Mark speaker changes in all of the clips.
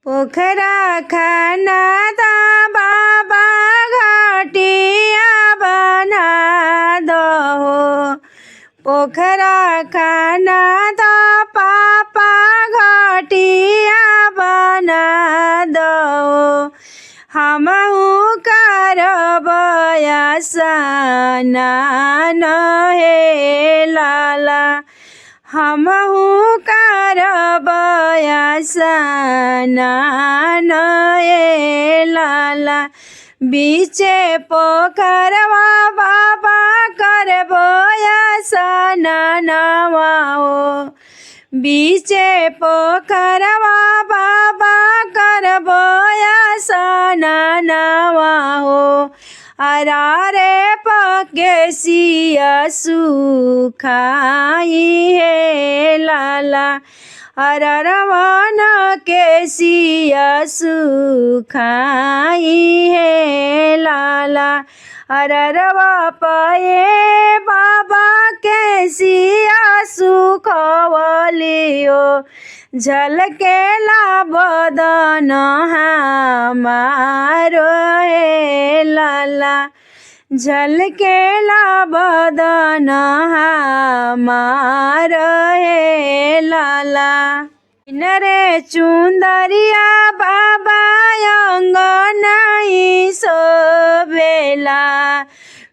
Speaker 1: पोखरा खाना दा बाबा घाटिया बना दो। पोखरा खाना दा पापा घाटिया बना दो। हमहू करब स्नान हे लाला। हमहू करब स्नान हे लाला। बीचे पोखरवा बाबा करब स्नानवा हो। बीचे पोखरवा बाबा करब स्नानवा हो। अरारे पके सिया सुखाई हे लाला। अररवन के सिया सुखाई हे लाला। अररवा पाए बाबा के सिया सुखवलियो। झलकेला बदन हमारो हे लाला। झलकेला बदन हमारो हे लाला। बिनरे चुंदरिया बाबा अंगनाई सोबेला।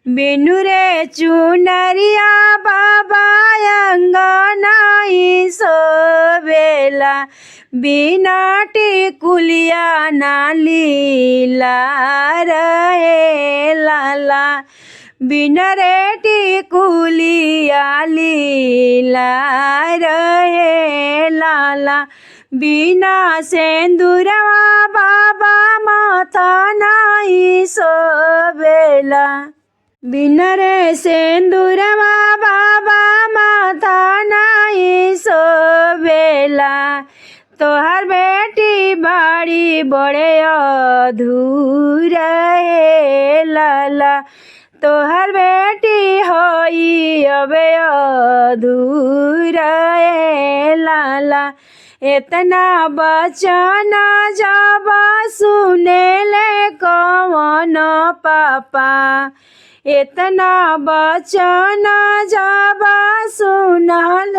Speaker 1: बिनुरे चुनरिया बाबा अंगनाई सोबेला। बिना टिकुलिया नालीला रहे लाला। बिनरे टिकुलिया लीला रहे लाला। बिना सेंदूरवा बाबा माथा नाई सोबेला। बिनरे सेंदूरवा बाबा माथा नाई सोबेला। तोहर बेटी बाड़ी बड़े अधूरा हे लाला। तोहर बेटी होई अबे अधूरा हे लाला। इतना बचन जब सुने ले कौन पापा। इतना बचन जब सुनल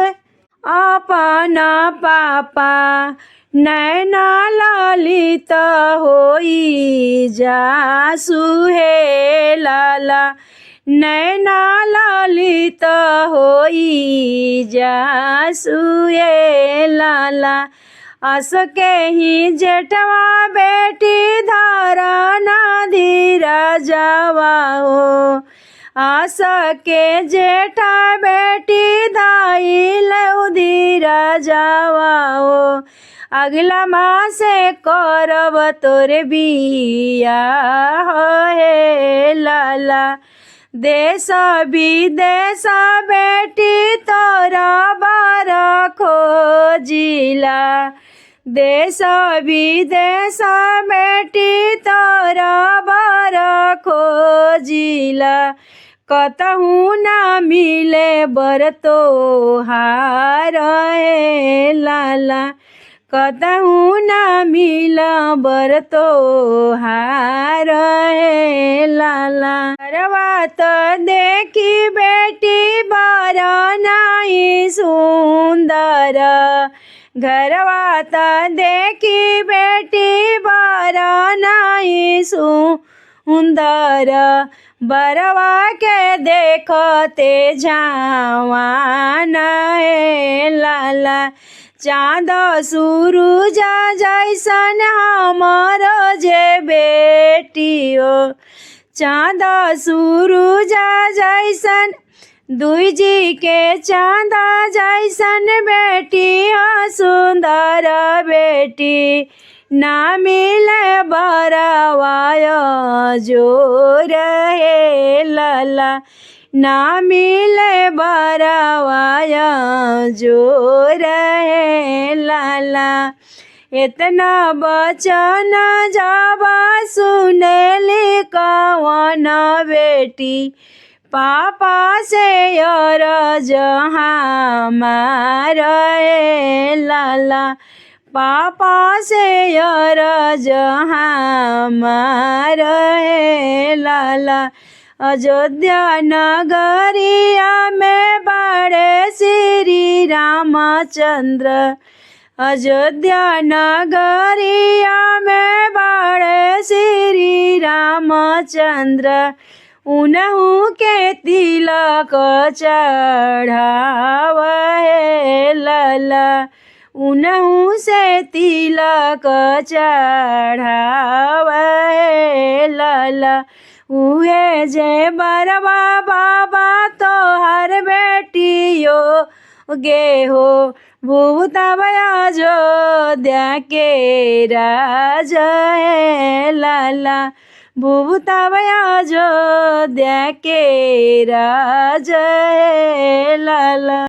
Speaker 1: अपन पापा। नैना ललित होई जासु हे लाला। नैना ललित होई जासु हे लाला। अस के ही जेठवा बेटी धारना धीरजवा हो। आस के जेठा बेटी धाइल धीरजवा हो। अगला मासे करब तोरे बियाह हे लाला। देश विदेश बेटी तोरा बार खोजिला। देश विदेश बेटी तोरा बार खोजिला। कतहू न मिले बर तोहार हे लाला। कतहू न मिल बर तोहार हे लाला। घरवा तो देखी बेटी बर नाई सुंदर। घरवा तो देखी बेटी बर नाई सुंदर। बरवा के देखते जवान हे लाला। चाँद सूरज जैसन हमरो जे बेटियो। चाँद सूरज जैसन दुई जी के चाँद जैसन बेटी हो। सुंदर बेटी ना मिले बरवाय जोर हे लाला। ना मिले बरवाय जोर हे लाला। इतना बचन जब सुनेली कौन बेटी। पापा से और जहाँ मारे लाला। पापा से अरज हमार है लाला। अयोध्या नगरिया में बड़े श्री रामचंद्र। अयोध्या नगरिया में बड़े श्री रामचंद्र। उन्हू के तिलक चढ़ाव है लाला। उन्हू से तिलक चढ़ाव है लाला। उहे जे बरवा बाबा तोहर बेटियो गे हो। भूतब अयोध्या के राज है लाला। भूतब अयोध्या के राज है लाला।